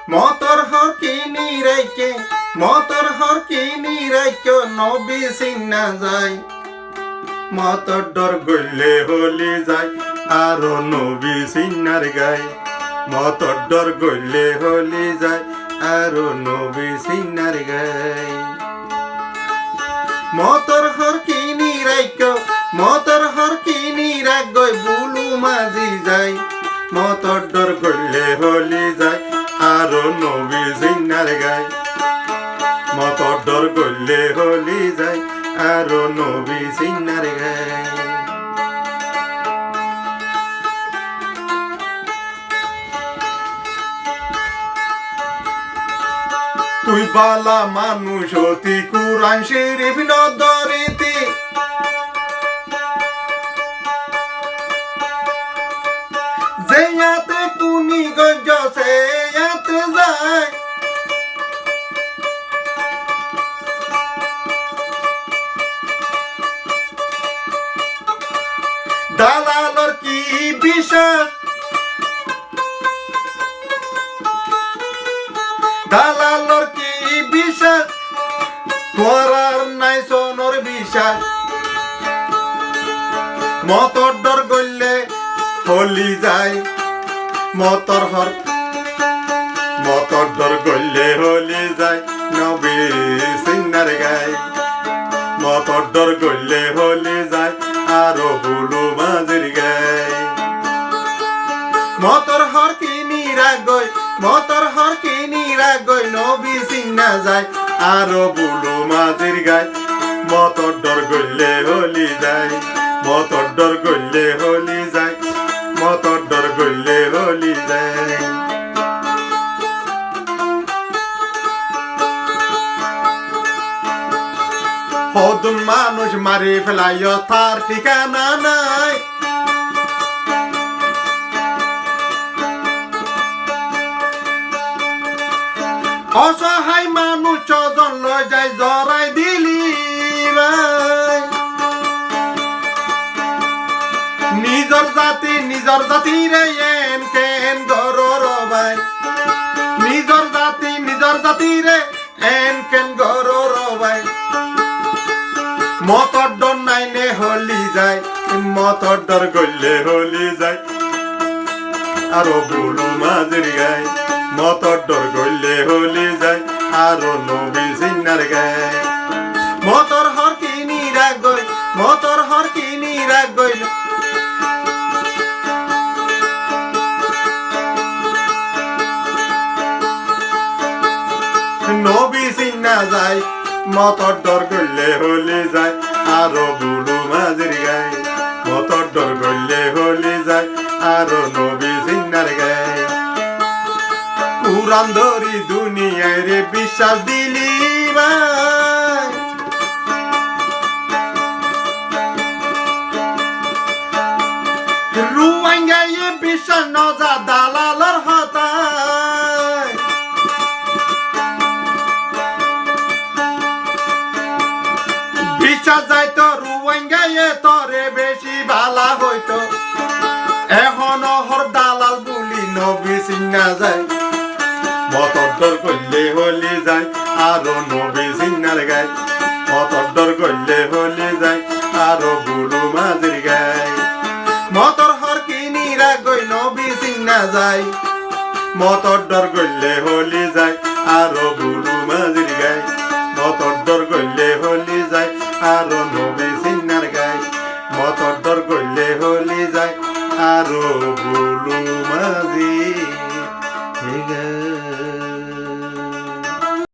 মতর হরকিনি রাইকে মতর হরকিনি রাইকে নবী সিন্না যায় মতর ডর গইলে হলি যায় আরো নবী সিন্নার গায় মতর ডর গইলে হলি যায় আরো নবী সিন্নার গায় মতর হরকিনি রাইকে মতর হরকিনি রাগ গই বুলু মাঝি যায় মতর ডর গইলে হলি যায় আরো নবী সিন্নার গায় মতর ডর গইলে হলি যায় আরো নবী সিন্নার গায় তুই বালা মানুষ অতি কুরআন শরীফ নদরিতে যেয়াতে কুনি গঞ্জ সেয়াতে যায় দালালর কি বিশ্বাস দালালর কি বিশ্বাস তোরার নাই সোনর বিশ্বাস মতর ডর গইলে হলি যায় মতর ডর গইলে হলি যায় নবী সিন্নার গায় মতর ডর গইলে হলি যায় আরো বুলু মাঝির গায় মতর হরকিনি রাগই মতর হরকিনি রাগই নবী সিন্না যায় আরো বুলু মাঝির গায় মতর ডর গইলে হলি যায় মতর ডর গইলে হলি যায় মতর ডর গইলে হলি যায় হদুন মানুষ মারি ফেলাই তার ঠিকানা নাই অসহায় মানুষ চজন লয় যায় জরাই দিলি নিজর জাতি রে এন কেন গরর ভাই নিজর জাতি রে এন কেন গরর ভাই মতর ডর নাইনে হলি যায় মতর ডর গইলে হলি যায় আরো বুলু মাঝির গায় মতর ডর গইলে হলি যায় আরো নবী সিন্নার গায় মতর হরকিনি রাগ গই মতর হরকিনি রাগ গইল নবী সিন্না যায় মতর ডর গইলে হলি যায় আরো বুলু মাঝির গায় মতর ডর গইলে হলি যায় আরো নবী সিন্নার গায় কুরআন ধরি দুনিয়ায় রে বিশ্বাস দিলি ভাই রুয়াঙ্গায় বিশ্বাস নজা দালালর হতায় বিশ্বাস যাইতো রুয়াঙ্গায় তরে বেশি ভালা হইতো এখন হর দালাল বুলি নবী সিন্না যায় মতর ডর গইলে হলি যায় আরো নবী সিন্নার গায় মতর ডর গইলে হলি যায় আরো বুলু মাঝির গায় মতর হরকিনি রাগ গই নবী সিন্না যায় মতর ডর গইলে হলি যায় আরো বুলু মাঝির গায় মতর ডর গইলে হলি যায় আরো নবী সিন্নার গায় মতর ডর গইলে হলি যায় আরো বুলু মাঝির গায়